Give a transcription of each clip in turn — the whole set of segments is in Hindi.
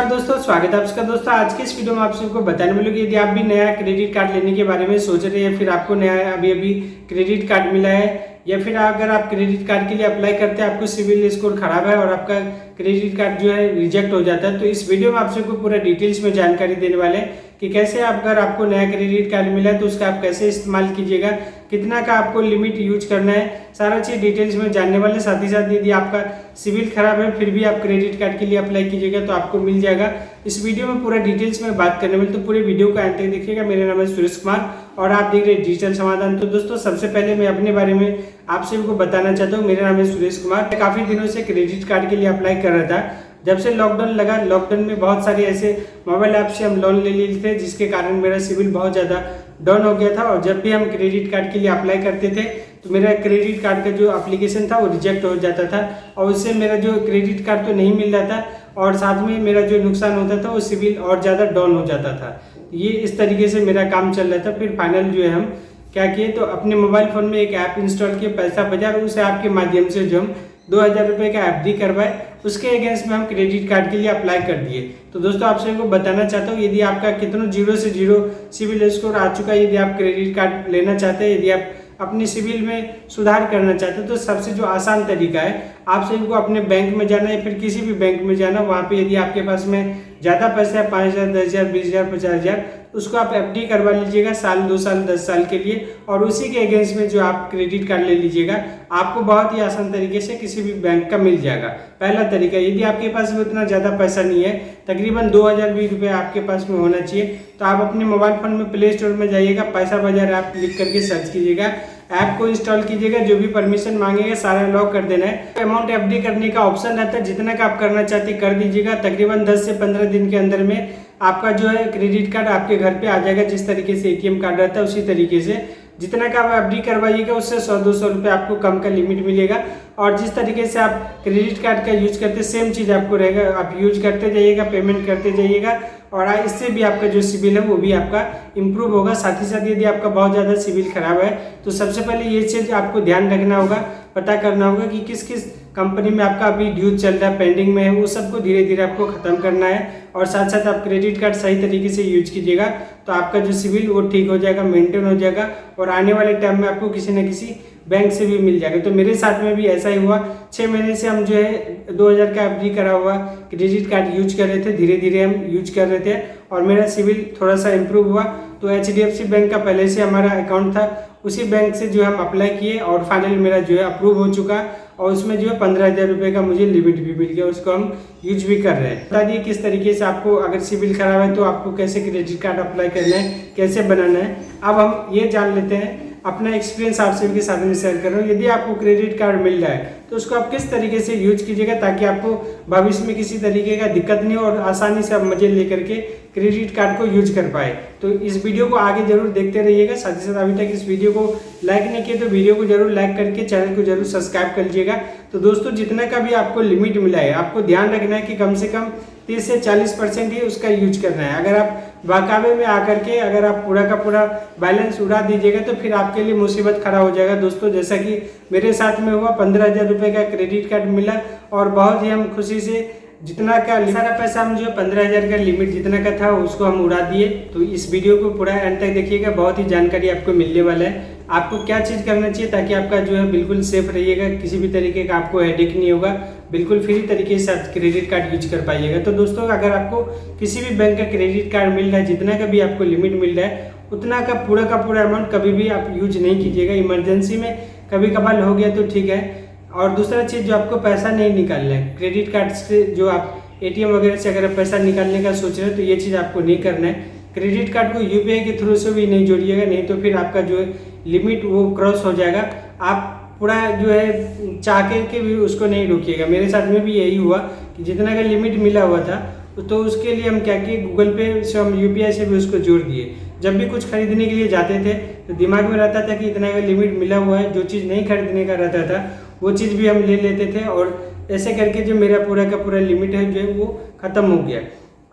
नमस्कार दोस्तों, स्वागत है आपका। दोस्तों आज के इस वीडियो में आप सबको बताने वाले कि यदि आप भी नया क्रेडिट कार्ड लेने के बारे में सोच रहे हैं, फिर आपको नया अभी क्रेडिट कार्ड मिला है, या फिर अगर आप क्रेडिट कार्ड के लिए अप्लाई करते हैं, आपको सिविल स्कोर खराब है और आपका क्रेडिट कार्ड जो है रिजेक्ट हो जाता है, तो इस वीडियो में आप सबको पूरा डिटेल्स में जानकारी देने वाले हैं कि कैसे अगर आपको नया क्रेडिट कार्ड मिला है तो उसका आप कैसे इस्तेमाल कीजिएगा, कितना का आपको लिमिट यूज करना है, सारा चीज डिटेल्स में जानने वाले। साथ ही साथ यदि आपका सिविल खराब है फिर भी आप क्रेडिट कार्ड के लिए अप्लाई कीजिएगा तो आपको मिल जाएगा। इस वीडियो में पूरा डिटेल्स में बात करने वाले, तो पूरे वीडियो को अंत तक देखिएगा। मेरा नाम है सुरेश कुमार और आप देख रहे हैं डिजिटल समाधान। तो दोस्तों सबसे पहले मैं अपने बारे में आप सबको बताना चाहता हूँ। मेरा नाम है सुरेश कुमार। मैं काफी दिनों से क्रेडिट कार्ड के लिए अप्लाई कर रहा था। जब से लॉकडाउन लगा, लॉकडाउन में बहुत सारे ऐसे मोबाइल ऐप से हम लोन ले लिए थे जिसके कारण मेरा सिविल बहुत ज़्यादा डाउन हो गया था। और जब भी हम क्रेडिट कार्ड के लिए अप्लाई करते थे तो मेरा क्रेडिट कार्ड का जो एप्लीकेशन था वो रिजेक्ट हो जाता था और उससे मेरा जो क्रेडिट कार्ड तो नहीं मिल रहा था और साथ में मेरा जो नुकसान होता था वो सिविल और ज़्यादा डाउन हो जाता था। ये इस तरीके से मेरा काम चल रहा था। फिर फाइनल जो है हम क्या किए, तो अपने मोबाइल फ़ोन में एक ऐप इंस्टॉल किए, पैसा बाजार। उस ऐप के माध्यम से जो हम 2000 रुपये का एफडी करवाए, उसके अगेंस्ट में हम क्रेडिट कार्ड के लिए अप्लाई कर दिए। तो दोस्तों आप सबको बताना चाहता हूँ, यदि आपका कितना 0 से 0 सिविल स्कोर आ चुका है, यदि आप क्रेडिट कार्ड लेना चाहते हैं, यदि आप अपने सिविल में सुधार करना चाहते हैं, तो सबसे जो आसान तरीका है, आप सभी को अपने बैंक में जाना है, फिर किसी भी बैंक में जाना। वहाँ पे यदि आपके पास में ज़्यादा पैसा है, 5000, 10000, 20000, 50000, उसको आप एफडी करवा लीजिएगा साल, 2 साल, 10 साल के लिए, और उसी के अगेंस्ट में जो आप क्रेडिट कार्ड ले लीजिएगा। आपको बहुत ही आसान तरीके से किसी भी बैंक का मिल जाएगा। पहला तरीका, यदि आपके पास में उतना ज़्यादा पैसा नहीं है, तकरीबन 2020 रुपये आपके पास में होना चाहिए, तो आप अपने मोबाइल फ़ोन में प्ले स्टोर में जाइएगा, पैसा बाजार ऐप लिख करके सर्च कीजिएगा, ऐप को इंस्टॉल कीजिएगा, जो भी परमिशन मांगेगा सारा लॉक कर देना है। अमाउंट एफडी करने का ऑप्शन रहता है, जितना का आप करना चाहते कर दीजिएगा। तकरीबन 10 से 15 दिन के अंदर में आपका जो है क्रेडिट कार्ड आपके घर पे आ जाएगा। जिस तरीके से एटीएम कार्ड रहता है उसी तरीके से जितना का आप एफडी करवाइएगा उससे 100-200 रुपये आपको कम का लिमिट मिलेगा। और जिस तरीके से आप क्रेडिट कार्ड का यूज करते सेम चीज़ आपको रहेगा, आप यूज करते जाइएगा, पेमेंट करते जाइएगा, और इससे भी आपका जो सिविल है वो भी आपका इम्प्रूव होगा। साथ ही साथ यदि आपका बहुत ज़्यादा सिविल खराब है तो सबसे पहले ये चीज़ आपको ध्यान रखना होगा, पता करना होगा कि किस किस कंपनी में आपका अभी ड्यू चल रहा है, पेंडिंग में है, वो सबको धीरे धीरे आपको ख़त्म करना है। और साथ साथ आप क्रेडिट कार्ड सही तरीके से यूज कीजिएगा तो आपका जो सिविल वो ठीक हो जाएगा, मेंटेन हो जाएगा, और आने वाले टाइम में आपको किसी न किसी बैंक से भी मिल जाएगा। तो मेरे साथ में भी ऐसा ही हुआ। 6 महीने से हम जो है 2000 का एफडी करा हुआ क्रेडिट कार्ड यूज कर रहे थे, धीरे धीरे हम यूज कर रहे थे और मेरा सिविल थोड़ा सा इम्प्रूव हुआ। तो HDFC बैंक का पहले से हमारा अकाउंट था, उसी बैंक से जो हम अप्लाई किए और फाइनल मेरा जो है अप्रूव हो चुका, और उसमें जो है 15000 रुपये का मुझे लिमिट भी मिल गया, उसको हम यूज भी कर रहे हैं। बता दिए किस तरीके से आपको अगर सिविल खराब है तो आपको कैसे क्रेडिट कार्ड अप्लाई करना है, कैसे बनाना है। अब हम ये जान लेते हैं, अपना एक्सपीरियंस आप सभी के साथ में शेयर कर रहा हूँ। यदि आपको क्रेडिट कार्ड मिल रहा है तो उसको आप किस तरीके से यूज कीजिएगा ताकि आपको भविष्य में किसी तरीके का दिक्कत नहीं हो और आसानी से आप मजे लेकर के क्रेडिट कार्ड को यूज कर पाए। तो इस वीडियो को आगे जरूर देखते रहिएगा। साथ ही साथ अभी तक इस वीडियो को लाइक नहीं किया तो वीडियो को जरूर लाइक करके चैनल को जरूर सब्सक्राइब कर लीजिएगा। तो दोस्तों जितना का भी आपको लिमिट मिला है, आपको ध्यान रखना है कि कम से कम 30 से 40% ही उसका यूज करना है। अगर आप बाकावे में आकर के अगर आप पूरा का पूरा बैलेंस उड़ा दीजिएगा तो फिर आपके लिए मुसीबत खड़ा हो जाएगा। दोस्तों जैसा कि मेरे साथ में हुआ, 15000 रुपये का क्रेडिट कार्ड मिला और बहुत ही हम खुशी से जितना का सारा पैसा हम जो 15000 का लिमिट जितना का था उसको हम उड़ा दिए। तो इस वीडियो को पूरा एंड तक देखिएगा, बहुत ही जानकारी आपको मिलने वाला है। आपको क्या चीज़ करना चाहिए ताकि आपका जो है बिल्कुल सेफ रहिएगा, किसी भी तरीके का आपको हेडेक नहीं होगा, बिल्कुल फ्री तरीके से आप क्रेडिट कार्ड यूज कर पाइएगा। तो दोस्तों अगर आपको किसी भी बैंक का क्रेडिट कार्ड मिल रहा है, जितना का भी आपको लिमिट मिल रहा है उतना का पूरा अमाउंट कभी भी आप यूज नहीं कीजिएगा। इमरजेंसी में कभी कभार हो गया तो ठीक है। और दूसरा चीज़, जो आपको पैसा नहीं निकालना है क्रेडिट कार्ड से, जो आप एटीएम वगैरह से अगर पैसा निकालने का सोच रहे हो तो ये चीज़ आपको नहीं करना है। क्रेडिट कार्ड को यूपीआई के थ्रू से भी नहीं जोड़िएगा, नहीं तो फिर आपका जो है लिमिट वो क्रॉस हो जाएगा। आप पूरा जो है चाह के भी उसको नहीं रोकिएगा। मेरे साथ में भी यही हुआ कि जितना का लिमिट मिला हुआ था तो उसके लिए हम क्या किए, गूगल पे से हम यूपीआई से भी उसको जोड़ दिए। जब भी कुछ खरीदने के लिए जाते थे तो दिमाग में रहता था कि इतना का लिमिट मिला हुआ है, जो चीज़ नहीं खरीदने का रहता था वो चीज़ भी हम ले लेते थे, और ऐसे करके जो मेरा पूरा का पूरा लिमिट है जो है वो ख़त्म हो गया।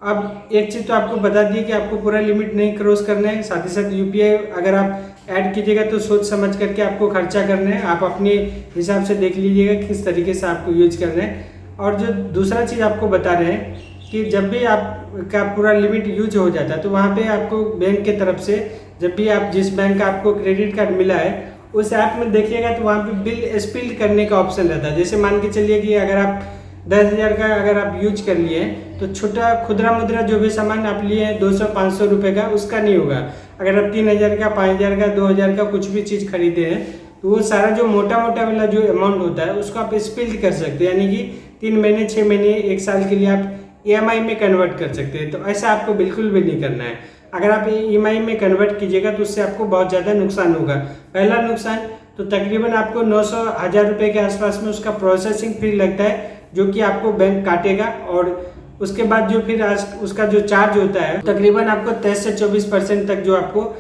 अब एक चीज़ तो आपको बता दी कि आपको पूरा लिमिट नहीं क्रॉस करना है। साथ ही साथ यूपीआई अगर आप ऐड कीजिएगा तो सोच समझ करके आपको खर्चा करना है। आप अपने हिसाब से देख लीजिएगा किस तरीके से आपको यूज करना है। और जो दूसरा चीज़ आपको बता रहे हैं कि जब भी आपका पूरा लिमिट यूज हो जाता है तो वहाँ पे आपको बैंक की तरफ से जब भी आप जिस बैंक का आपको क्रेडिट कार्ड मिला है उस ऐप में देखिएगा तो वहाँ पे बिल स्प्लिट करने का ऑप्शन रहता है। जैसे मान के चलिए कि अगर आप 10,000 का अगर आप यूज कर लिए हैं तो छोटा खुदरा मुद्रा जो भी सामान आप लिए हैं 200-500 रुपये का उसका नहीं होगा। अगर आप 3,000 का 5,000 का 2,000 का कुछ भी चीज़ खरीदे हैं तो वो सारा जो मोटा वाला जो अमाउंट होता है उसको आप स्प्लिट कर सकते हैं, यानी कि 3 महीने 6 महीने 1 साल के लिए आप EMI में कन्वर्ट कर सकते हैं। तो ऐसा आपको बिल्कुल भी नहीं करना है। अगर आप EMI में कन्वर्ट कीजिएगा तो उससे आपको बहुत ज़्यादा नुकसान होगा। पहला नुकसान तो तकरीबन आपको 900-1000 रुपये के आसपास में उसका प्रोसेसिंग फी लगता है जो कि आपको बैंक काटेगा, और उसके बाद जो फिर उसका जो चार्ज होता है तकरीबन आपको 23 से 24% तक जो आपको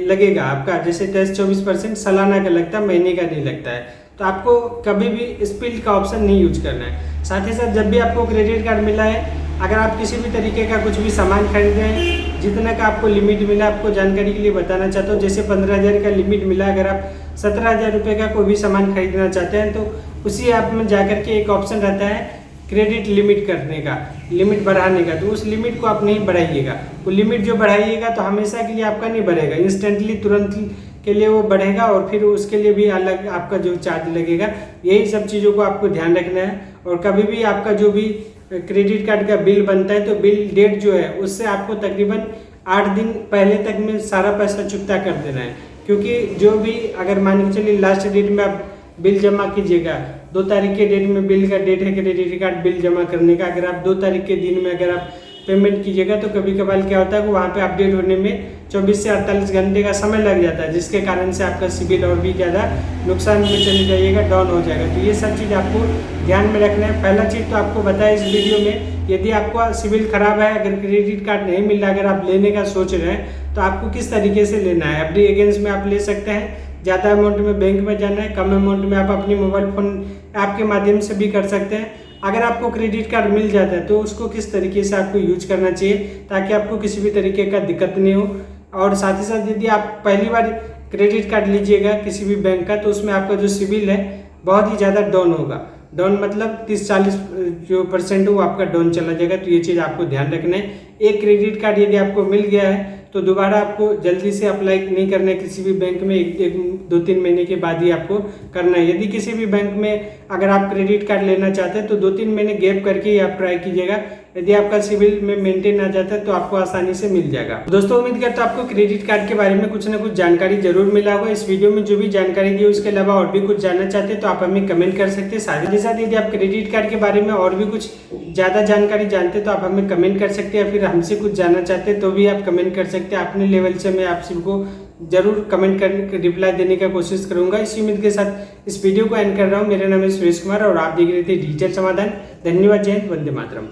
लगेगा आपका, जैसे 23-24% सालाना का लगता है, महीने का नहीं लगता है। तो आपको कभी भी स्प्लिट का ऑप्शन नहीं यूज करना है। साथ ही साथ जब भी आपको क्रेडिट कार्ड मिला है, अगर आप किसी भी तरीके का कुछ भी सामान खरीदे हैं, जितना का आपको लिमिट मिला, आपको जानकारी के लिए बताना चाहता हूँ, जैसे 15,000 का लिमिट मिला, अगर आप 17,000 रुपये का कोई भी सामान खरीदना चाहते हैं तो उसी ऐप में जाकर के एक ऑप्शन रहता है क्रेडिट लिमिट करने का, लिमिट बढ़ाने का। तो उस लिमिट को आप नहीं बढ़ाइएगा। वो लिमिट जो बढ़ाइएगा तो हमेशा के लिए आपका नहीं बढ़ेगा, इंस्टेंटली तुरंत के लिए वो बढ़ेगा और फिर उसके लिए भी अलग आपका जो चार्ज लगेगा। यही सब चीज़ों को आपको ध्यान रखना है। और कभी भी आपका जो भी क्रेडिट कार्ड का बिल बनता है तो बिल डेट जो है उससे आपको तकरीबन 8 दिन पहले तक में सारा पैसा चुकता कर देना है, क्योंकि जो भी अगर मान के चलिए लास्ट डेट में आप बिल जमा कीजिएगा, 2 तारीख के डेट में बिल का डेट है क्रेडिट कार्ड बिल जमा करने का, अगर आप 2 तारीख के दिन में अगर आप पेमेंट कीजिएगा तो कभी कभार क्या होता है कि वहाँ पे अपडेट होने में 24 से 48 घंटे का समय लग जाता है, जिसके कारण से आपका सिबिल और भी ज़्यादा नुकसान में चले जाइएगा, डाउन हो जाएगा। तो ये सब चीज़ आपको ध्यान में रखना है। पहला चीज़ तो आपको बताया इस वीडियो में, यदि आपका सिबिल खराब है, अगर क्रेडिट कार्ड नहीं मिल रहा, अगर आप लेने का सोच रहे हैं तो आपको किस तरीके से लेना है। FD अगेंस्ट में आप ले सकते हैं, ज़्यादा अमाउंट में बैंक में जाना है, कम अमाउंट में आप अपनी मोबाइल फ़ोन ऐप के माध्यम से भी कर सकते हैं। अगर आपको क्रेडिट कार्ड मिल जाता है तो उसको किस तरीके से आपको यूज करना चाहिए ताकि आपको किसी भी तरीके का दिक्कत नहीं हो। और साथ ही साथ यदि आप पहली बार क्रेडिट कार्ड लीजिएगा किसी भी बैंक का तो उसमें आपका जो सिबिल है बहुत ही ज़्यादा डाउन होगा। डाउन मतलब 30-40 जो % वो आपका डाउन चला जाएगा। तो ये चीज़ आपको ध्यान रखना है। एक क्रेडिट कार्ड यदि आपको मिल गया है तो दोबारा आपको जल्दी से अप्लाई नहीं करना है किसी भी बैंक में, 2-3 महीने के बाद ही आपको करना है। यदि किसी भी बैंक में अगर आप क्रेडिट कार्ड लेना चाहते हैं तो 2-3 महीने गैप करके ही आप ट्राई कीजिएगा। यदि आपका सिबिल में मेंटेन आ जाता है तो आपको आसानी से मिल जाएगा। दोस्तों उम्मीद करता हूं आपको क्रेडिट कार्ड के बारे में कुछ ना कुछ जानकारी जरूर मिला होगा। इस वीडियो में जो भी जानकारी दी उसके अलावा और भी कुछ जानना चाहते हैं तो आप हमें कमेंट कर सकते हैं। साथ ही साथ यदि आप क्रेडिट कार्ड के बारे में और भी कुछ ज़्यादा जानकारी जानते हैं तो आप हमें कमेंट कर सकते हैं, या फिर हमसे कुछ जानना चाहते हैं तो भी आप कमेंट कर सकते हैं। अपने लेवल से मैं आप सबको जरूर कमेंट कर रिप्लाई देने का कोशिश करूंगा। इसी उम्मीद के साथ इस वीडियो को एंड कर रहा हूँ। मेरा नाम है सुरेश कुमार और आप देख रहे थे डिजिटल समाधान। धन्यवाद। जय हिंद, वंदे मातरम।